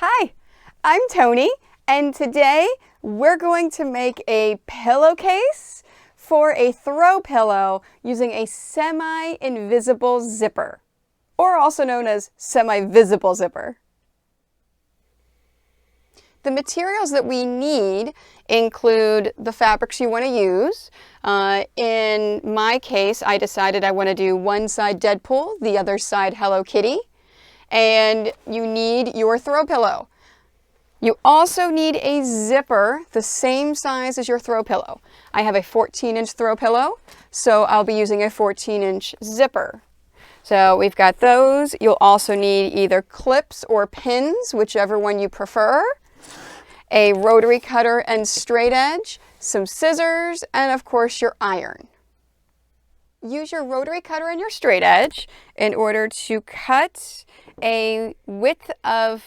Hi, I'm Tony, and today we're going to make a pillowcase for a throw pillow using a semi-invisible zipper, or also known as semi-visible zipper. The materials that we need include the fabrics you want to use. In my case, I decided I want to do one side Deadpool, the other side Hello Kitty. And you need your throw pillow. You also need a zipper the same size as your throw pillow. I have a 14-inch throw pillow, so I'll be using a 14-inch zipper. So we've got those. You'll also need either clips or pins, whichever one you prefer, a rotary cutter and straight edge, some scissors, and of course your iron. Use your rotary cutter and your straight edge in order to cut a width of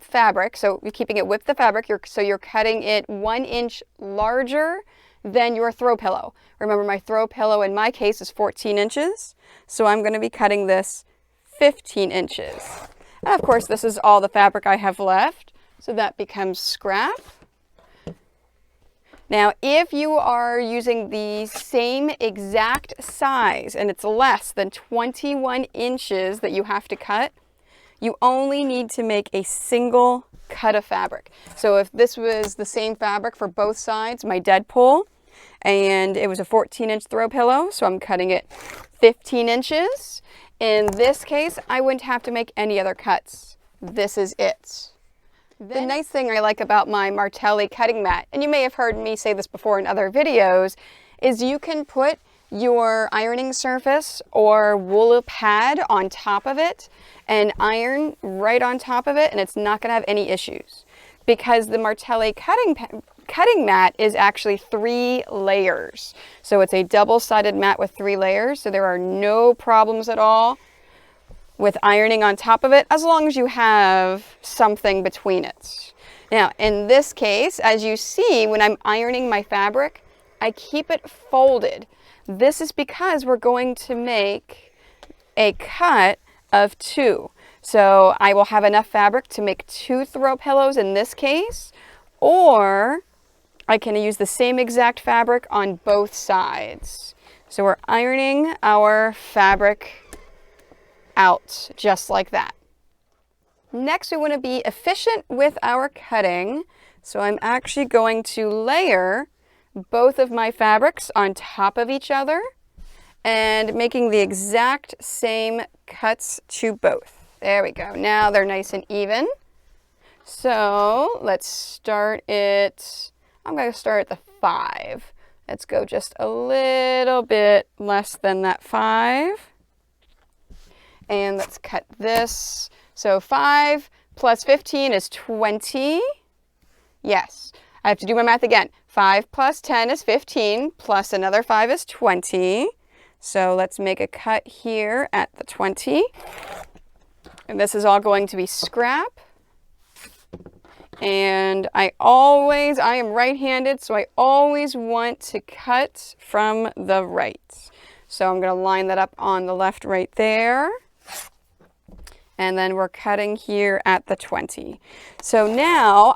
fabric. So you're keeping it width of fabric, so you're cutting it 1 inch larger than your throw pillow. Remember, my throw pillow in my case is 14 inches, so I'm going to be cutting this 15 inches. And of course, this is all the fabric I have left, so that becomes scrap. Now, if you are using the same exact size and it's less than 21 inches that you have to cut, you only need to make a single cut of fabric. So if this was the same fabric for both sides, my Deadpool, and it was a 14-inch throw pillow, so I'm cutting it 15 inches. In this case, I wouldn't have to make any other cuts. This is it. The nice thing I like about my Martelli cutting mat, and you may have heard me say this before in other videos, is you can put your ironing surface or wool pad on top of it and iron right on top of it, and it's not going to have any issues because the Martelli cutting mat is actually 3 layers. So it's a double-sided mat with 3 layers, so there are no problems at all with ironing on top of it, as long as you have something between it. Now, in this case, as you see, when I'm ironing my fabric, I keep it folded. This is because we're going to make a cut of 2. So I will have enough fabric to make 2 throw pillows in this case, or I can use the same exact fabric on both sides. So we're ironing our fabric out just like that. Next, we want to be efficient with our cutting. So I'm actually going to layer both of my fabrics on top of each other and making the exact same cuts to both. There we go. Now they're nice and even. So let's start it. I'm going to start at the 5. Let's go just a little bit less than that 5. And let's cut this. So 5 plus 15 is 20. Yes, I have to do my math again. 5 plus 10 is 15, plus another 5 is 20. So let's make a cut here at the 20. And this is all going to be scrap. And I am right-handed, so I always want to cut from the right. So I'm going to line that up on the left right there. And then we're cutting here at the 20. So now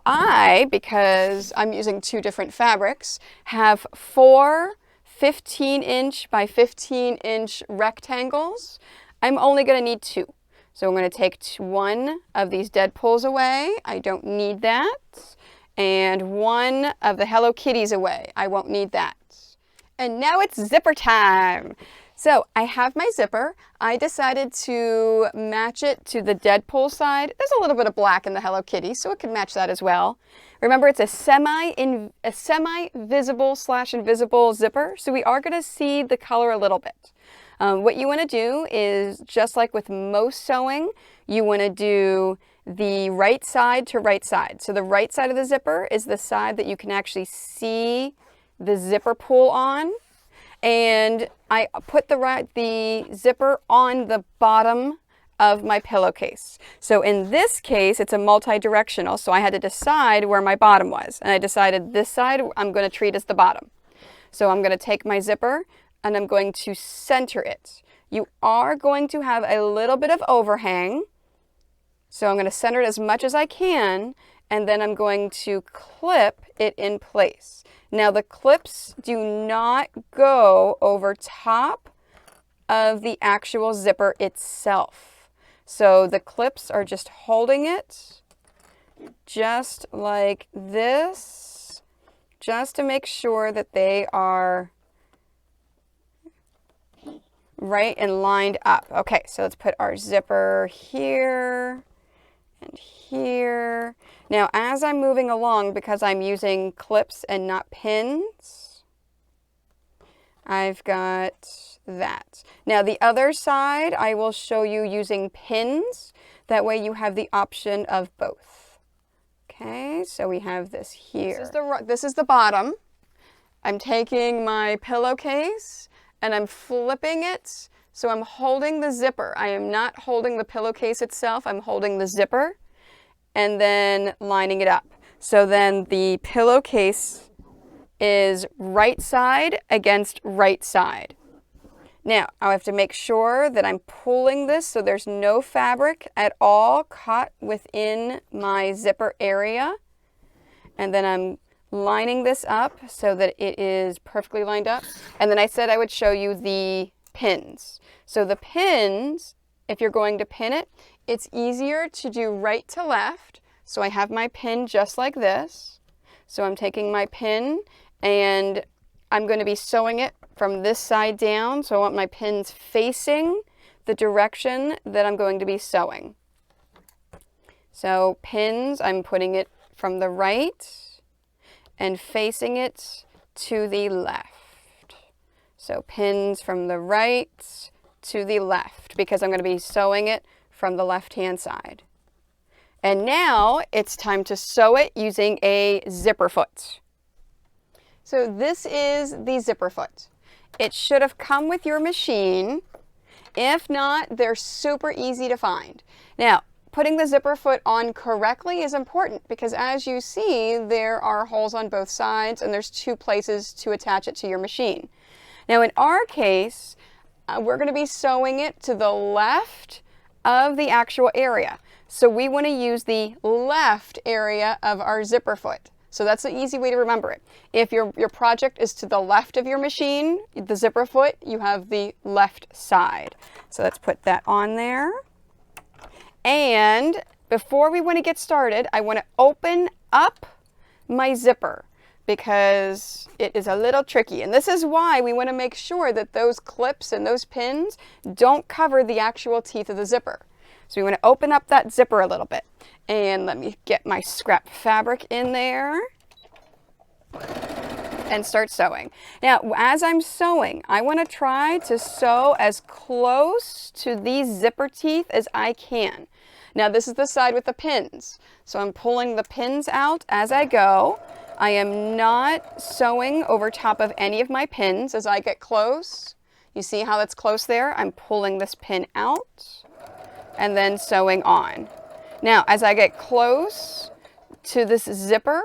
because I'm using 2 different fabrics, have 4 15-inch by 15-inch rectangles. I'm only going to need 2. So I'm going to take one of these Deadpools away. I don't need that. And one of the Hello Kitties away. I won't need that. And now it's zipper time. So I have my zipper. I decided to match it to the Deadpool side. There's a little bit of black in the Hello Kitty, so it can match that as well. Remember, it's a semi-visible/invisible zipper, so we are going to see the color a little bit. What you want to do is, just like with most sewing, you want to do the right side to right side. So the right side of the zipper is the side that you can actually see the zipper pull on. And I put the zipper on the bottom of my pillowcase. So in this case, it's a multi-directional, so I had to decide where my bottom was. And I decided this side I'm going to treat as the bottom. So I'm going to take my zipper and I'm going to center it. You are going to have a little bit of overhang, So I'm going to center it as much as I can, and then I'm going to clip it in place. Now the clips do not go over top of the actual zipper itself. So the clips are just holding it just like this, just to make sure that they are right and lined up. Okay, so let's put our zipper here and here. Now, as I'm moving along, because I'm using clips and not pins, I've got that. Now, the other side, I will show you using pins. That way you have the option of both. Okay, so we have this here. This is the bottom. I'm taking my pillowcase and I'm flipping it. So I'm holding the zipper. I am not holding the pillowcase itself. I'm holding the zipper and then lining it up. So then the pillowcase is right side against right side. Now, I have to make sure that I'm pulling this so there's no fabric at all caught within my zipper area. And then I'm lining this up so that it is perfectly lined up. And then I said I would show you the pins. So the pins, if you're going to pin it, it's easier to do right to left. So I have my pin just like this. So I'm taking my pin and I'm going to be sewing it from this side down. So I want my pins facing the direction that I'm going to be sewing. So pins, I'm putting it from the right and facing it to the left. So pins from the right to the left because I'm going to be sewing it from the left-hand side. And now it's time to sew it using a zipper foot. So this is the zipper foot. It should have come with your machine. If not, they're super easy to find. Now, putting the zipper foot on correctly is important because as you see, there are holes on both sides and there's 2 places to attach it to your machine. Now in our case, we're going to be sewing it to the left of the actual area. So we want to use the left area of our zipper foot. So that's the easy way to remember it. If your project is to the left of your machine, the zipper foot, you have the left side. So let's put that on there. And before we want to get started, I want to open up my zipper because it is a little tricky. And this is why we want to make sure that those clips and those pins don't cover the actual teeth of the zipper. So we want to open up that zipper a little bit. And let me get my scrap fabric in there and start sewing. Now, as I'm sewing, I want to try to sew as close to these zipper teeth as I can. Now, this is the side with the pins. So I'm pulling the pins out as I go. I am not sewing over top of any of my pins as I get close. You see how that's close there? I'm pulling this pin out and then sewing on. Now, as I get close to this zipper,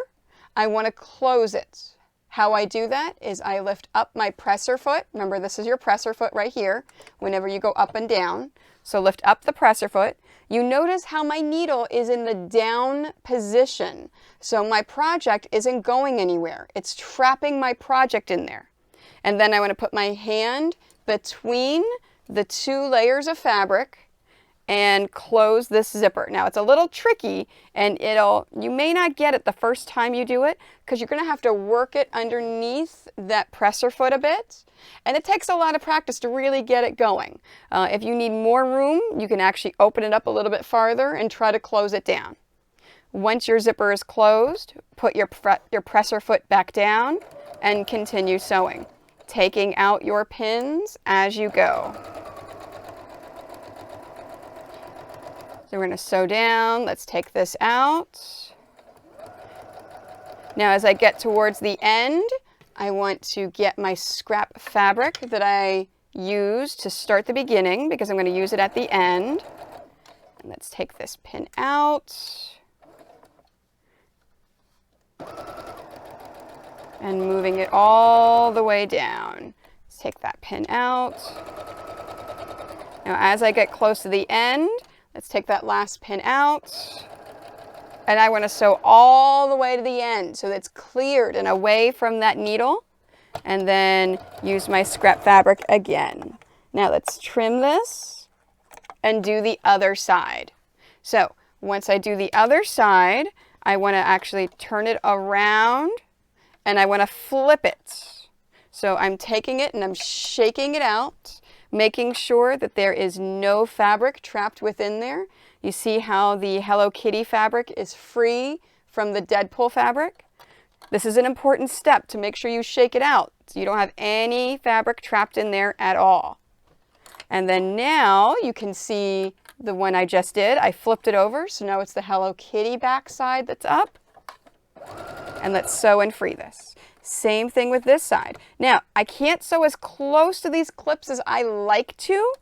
I want to close it. How I do that is I lift up my presser foot. Remember, this is your presser foot right here whenever you go up and down. So lift up the presser foot. You notice how my needle is in the down position. So my project isn't going anywhere. It's trapping my project in there. And then I want to put my hand between the 2 layers of fabric and close this zipper. Now it's a little tricky and you may not get it the first time you do it because you're going to have to work it underneath that presser foot a bit. And it takes a lot of practice to really get it going. If you need more room, you can actually open it up a little bit farther and try to close it down. Once your zipper is closed, put your presser foot back down and continue sewing, taking out your pins as you go. So we're going to sew down. Let's take this out. Now as I get towards the end, I want to get my scrap fabric that I used to start the beginning because I'm going to use it at the end. And let's take this pin out. And moving it all the way down. Let's take that pin out. Now as I get close to the end, Let's take that last pin out. And I want to sew all the way to the end so that it's cleared and away from that needle. And then use my scrap fabric again. Now let's trim this and do the other side. So once I do the other side, I want to actually turn it around and I want to flip it. So I'm taking it and I'm shaking it out, making sure that there is no fabric trapped within there. You see how the Hello Kitty fabric is free from the Deadpool fabric? This is an important step to make sure you shake it out so you don't have any fabric trapped in there at all. And then now you can see the one I just did. I flipped it over, so now it's the Hello Kitty back side that's up. And let's sew and free this. Same thing with this side. Now, I can't sew as close to these clips as I like to.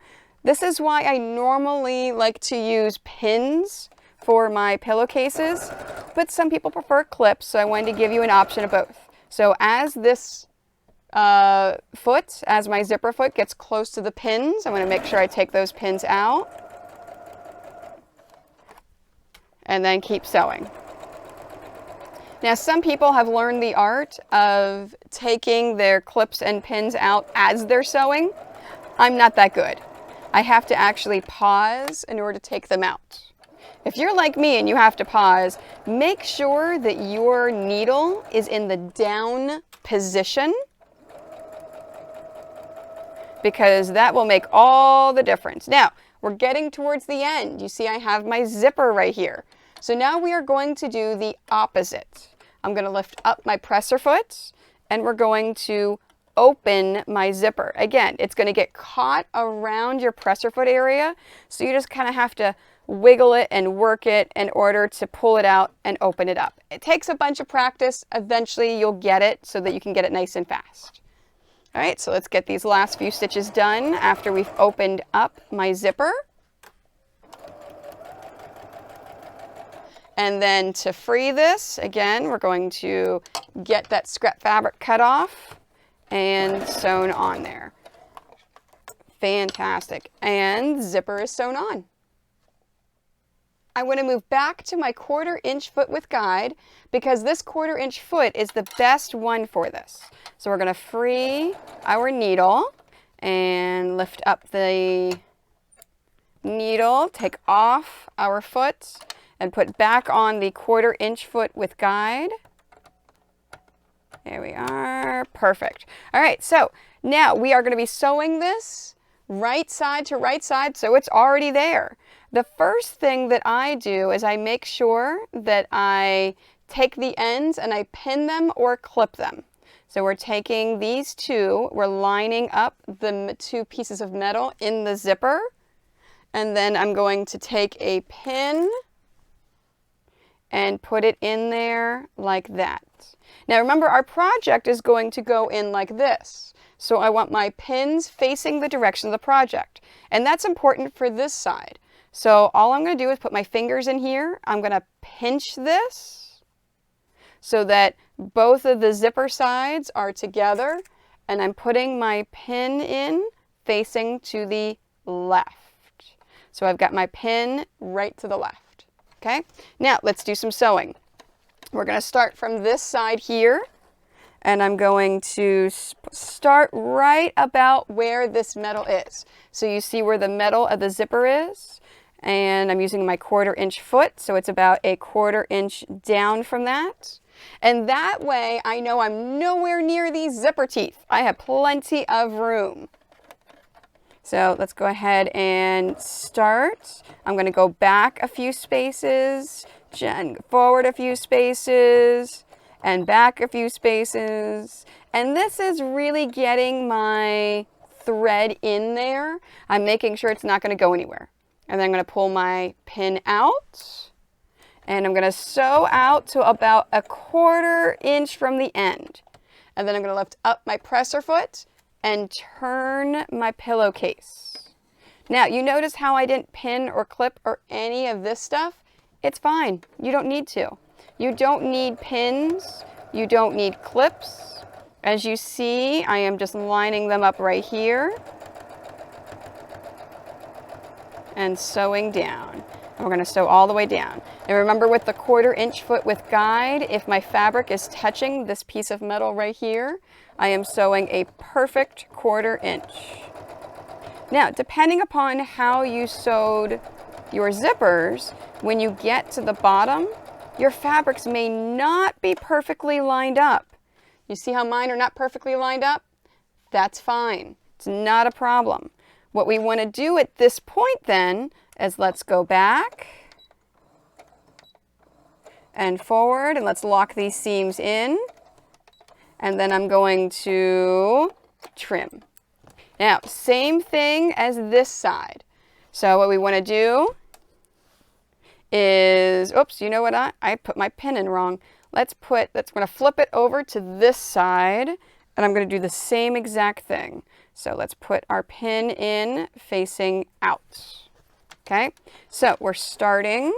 This is why I normally like to use pins for my pillowcases, but some people prefer clips, so I wanted to give you an option of both. So as this foot, as my zipper foot gets close to the pins, I want to make sure I take those pins out and then keep sewing. Now, some people have learned the art of taking their clips and pins out as they're sewing. I'm not that good. I have to actually pause in order to take them out. If you're like me and you have to pause, make sure that your needle is in the down position, because that will make all the difference. Now, we're getting towards the end. You see I have my zipper right here. So now we are going to do the opposite. I'm going to lift up my presser foot and we're going to open my zipper. Again, it's going to get caught around your presser foot area, so you just kind of have to wiggle it and work it in order to pull it out and open it up. It takes a bunch of practice. Eventually you'll get it so that you can get it nice and fast. All right, so let's get these last few stitches done after we've opened up my zipper. And then to free this, again, we're going to get that scrap fabric cut off and sewn on there. Fantastic. And zipper is sewn on. I want to move back to my 1/4 inch foot with guide because this 1/4 inch foot is the best one for this. So we're going to free our needle and lift up the needle, take off our foot, and put back on the 1/4 inch foot with guide. There we are. Perfect. All right, so now we are going to be sewing this right side to right side, so it's already there. The first thing that I do is I make sure that I take the ends and I pin them or clip them. So we're taking these two, we're lining up the two pieces of metal in the zipper, and then I'm going to take a pin and put it in there like that. Now remember, our project is going to go in like this. So I want my pins facing the direction of the project. And that's important for this side. So all I'm going to do is put my fingers in here. I'm going to pinch this so that both of the zipper sides are together. And I'm putting my pin in facing to the left. So I've got my pin right to the left. Okay, now let's do some sewing. We're going to start from this side here, and I'm going to start right about where this metal is. So you see where the metal of the zipper is, and I'm using my 1/4 inch foot, so it's about a 1/4 inch down from that. And that way I know I'm nowhere near these zipper teeth. I have plenty of room. So let's go ahead and start. I'm going to go back a few spaces, forward a few spaces, and back a few spaces. And this is really getting my thread in there. I'm making sure it's not going to go anywhere. And then I'm going to pull my pin out. And I'm going to sew out to about a 1/4 inch from the end. And then I'm going to lift up my presser foot and turn my pillowcase. Now, you notice how I didn't pin or clip or any of this stuff? It's fine. You don't need to. You don't need pins. You don't need clips. As you see, I am just lining them up right here and sewing down. And we're going to sew all the way down. And remember, with the 1/4 inch foot width guide, if my fabric is touching this piece of metal right here, I am sewing a perfect 1/4 inch. Now, depending upon how you sewed your zippers, when you get to the bottom, your fabrics may not be perfectly lined up. You see how mine are not perfectly lined up? That's fine. It's not a problem. What we want to do at this point then is let's go back and forward, and let's lock these seams in. And then I'm going to trim. Now, same thing as this side. So what we want to do is, oops, you know what, I put my pin in wrong. We're going to flip it over to this side, and I'm going to do the same exact thing. So let's put our pin in facing out. Okay, so we're starting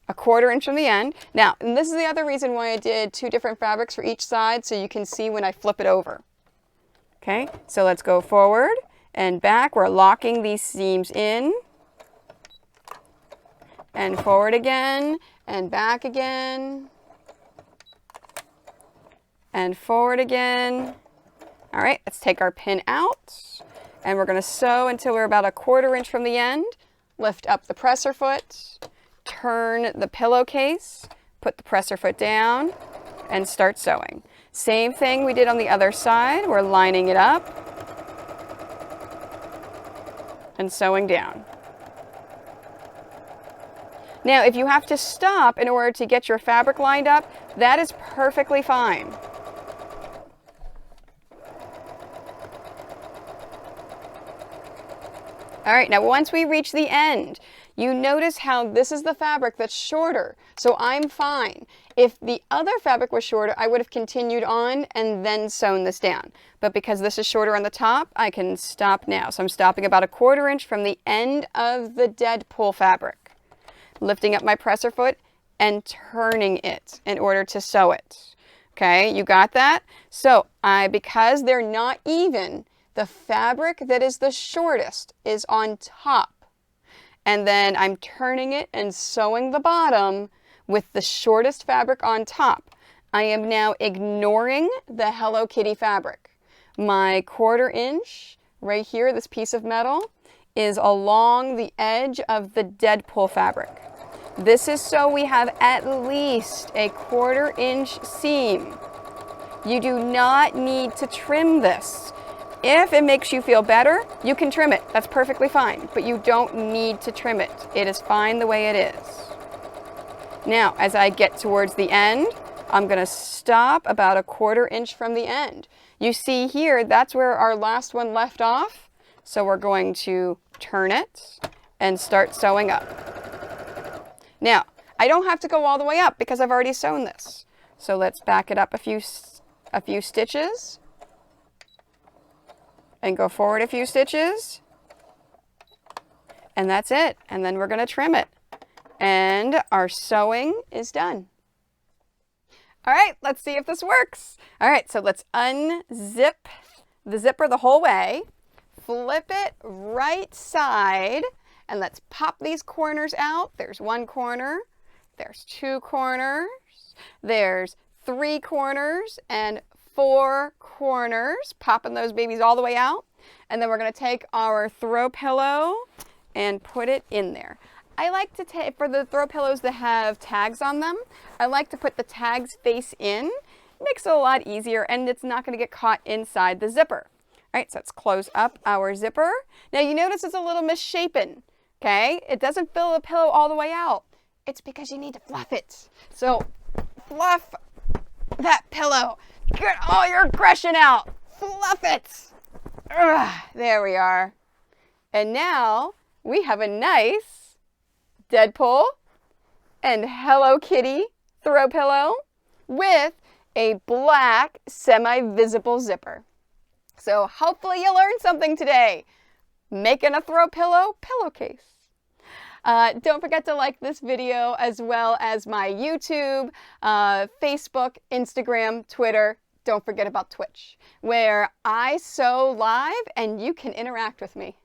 a 1/4 inch from the end. Now, and this is the other reason why I did 2 different fabrics for each side, so you can see when I flip it over. Okay, so let's go forward and back. We're locking these seams in. And forward again, and back again. And forward again. All right, let's take our pin out. And we're going to sew until we're about a 1/4 inch from the end. Lift up the presser foot. Turn the pillowcase. Put the presser foot down. And start sewing. Same thing we did on the other side. We're lining it up. And sewing down. Now, if you have to stop in order to get your fabric lined up, that is perfectly fine. All right, now once we reach the end, you notice how this is the fabric that's shorter, so I'm fine. If the other fabric was shorter, I would have continued on and then sewn this down. But because this is shorter on the top, I can stop now. So I'm stopping about a 1/4 inch from the end of the dead pull fabric. Lifting up my presser foot and turning it in order to sew it. Okay, you got that? So because they're not even, the fabric that is the shortest is on top. And then I'm turning it and sewing the bottom with the shortest fabric on top. I am now ignoring the Hello Kitty fabric. My 1/4 inch right here, this piece of metal, is along the edge of the dead pull fabric. This is so we have at least a 1/4 inch seam. You do not need to trim this. If it makes you feel better, you can trim it. That's perfectly fine, but you don't need to trim it. It is fine the way it is. Now, as I get towards the end, I'm going to stop about a 1/4 inch from the end. You see here, that's where our last one left off. So we're going to turn it and start sewing up. Now, I don't have to go all the way up because I've already sewn this. So let's back it up a few stitches and go forward a few stitches. And that's it. And then we're going to trim it. And our sewing is done. All right, let's see if this works. All right, so let's unzip the zipper the whole way. Flip it right side, and let's pop these corners out. There's 1 corner, there's 2 corners, there's 3 corners, and 4 corners. Popping those babies all the way out. And then we're going to take our throw pillow and put it in there. I like to take, for the throw pillows that have tags on them, I like to put the tags face in. It makes it a lot easier, and it's not going to get caught inside the zipper. All right, so let's close up our zipper. Now you notice it's a little misshapen, okay? It doesn't fill the pillow all the way out. It's because you need to fluff it. So fluff that pillow. Get all your aggression out. Fluff it. Ugh, there we are. And now we have a nice Deadpool and Hello Kitty throw pillow with a black semi-visible zipper. So hopefully you learned something today. Making a throw pillow pillowcase. Don't forget to like this video as well as my YouTube, Facebook, Instagram, Twitter. Don't forget about Twitch, where I sew live and you can interact with me.